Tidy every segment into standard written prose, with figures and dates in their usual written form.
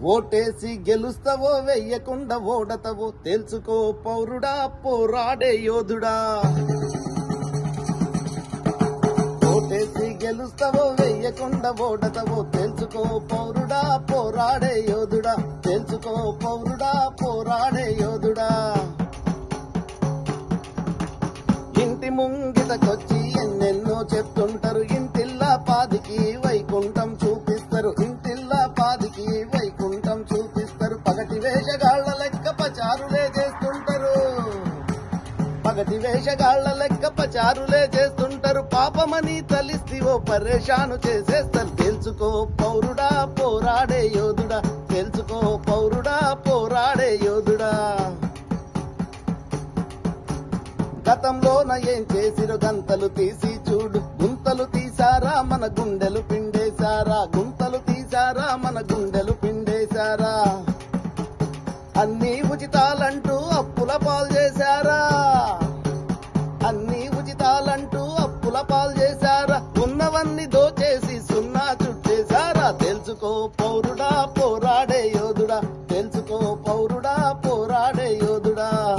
ఓటేసి గెలుస్తావో వెయ్యకుండా ఓడతావో తెలుసుకో పౌరుడా పోరాడే యోధుడా. ఓటేసి గెలుస్తావో వెయ్యకుండా ఓడతావో తెలుసుకో పౌరుడా పోరాడే యోధుడా. తెలుసుకో పౌరుడా పోరాడే యోధుడా. ఇంటి ముంగిటకొచ్చి ఎన్నెన్నో చెప్తుంటారు, ఇంటిల్లా పాదికి వైకుంఠం చూపిస్తారు. ఇంటిల్లా పాదికి వైకుంఠం చూపిస్తారు. పగటి వేషగాళ్ల లెక్క పచారులే చేస్తుంటారు. పగటి వేషగాళ్ల లెక్క పచారులే చేస్తుంటారు. పాపమని తలిస్తివో పరేషాను చేసేస్తారు. తెలుసుకో పౌరుడా పోరాడే యోధుడా. తెలుసుకో పౌరుడా పోరాడే యోధుడా. గతంలోన ఏం చేసిరు గంతలు తీసి చూడు. గుంతలు తీసారా మన గుండెలు పిండేశారా. గుంతలు తీసారా మన గుండెలు పిండేశారా. అన్ని ఉచితాలంటూ అప్పుల పాలు చేశారా. అన్ని ఉచితాలంటూ అప్పుల పాలు చేశారా. ఉన్నవన్నీ దోచేసి సున్నా చుట్టేశారా. తెలుసుకో పౌరుడా పోరాడే యోధుడా. తెలుసుకో పౌరుడా పోరాడే యోధుడా.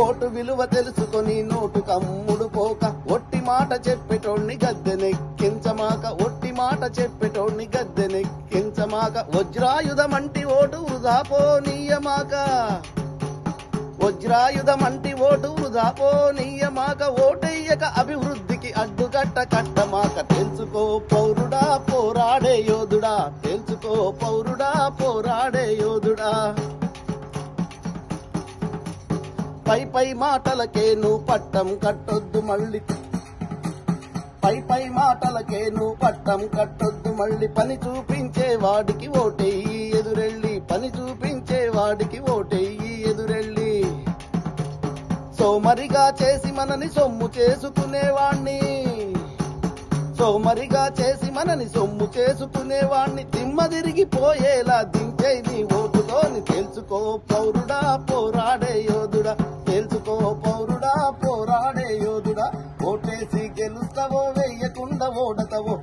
ఓటు విలువ తెలుసుకొని నోటు కమ్ముడు పోక, ఒట్టి మాట చెప్పేటోణ్ణి గద్దెనెక్కించమాక. ఒట్టి మాట చెప్పేటోణ్ణి గద్దెనెక్కించమాక. వజ్రాయుధమంటి ఓటు వృధా పోనీయమాక. వజ్రాయుధమంటి ఓటు వృధా పోనీయమాక. ఓటెయ్యక అభివృద్ధికి అడ్డుకట్ట కట్టమాక. తెలుసుకో పౌరుడా పోరాడే యోధుడా. తెలుసుకో పౌరుడా పోరాడే యోధుడా. పై పై మాటలకే నువ్వు పట్టం కట్టొద్దు మళ్ళీ. పై మాటలకే నువ్వు పట్టం కట్టొద్దు మళ్ళీ. పని చూపించే వాడికి ఓటెయ్యి ఎదురెళ్ళి. పని చూపించే వాడికి ఓటెయ్యి ఎదురెళ్ళి. సోమరిగా చేసి మనని సొమ్ము చేసుకునేవాణ్ణి. సోమరిగా చేసి మనని సొమ్ము చేసుకునేవాణ్ణి దిమ్మ తిరిగిపోయేలా దించే నీ ఓటుతోని. తెలుసుకో పౌరుడా పోరాడే యోధుడా. తెలుసుకో పౌరుడా పోరాడే యోధుడా. ఓటేసి గెలుస్తావో వెయ్యకుండా ఓడతావో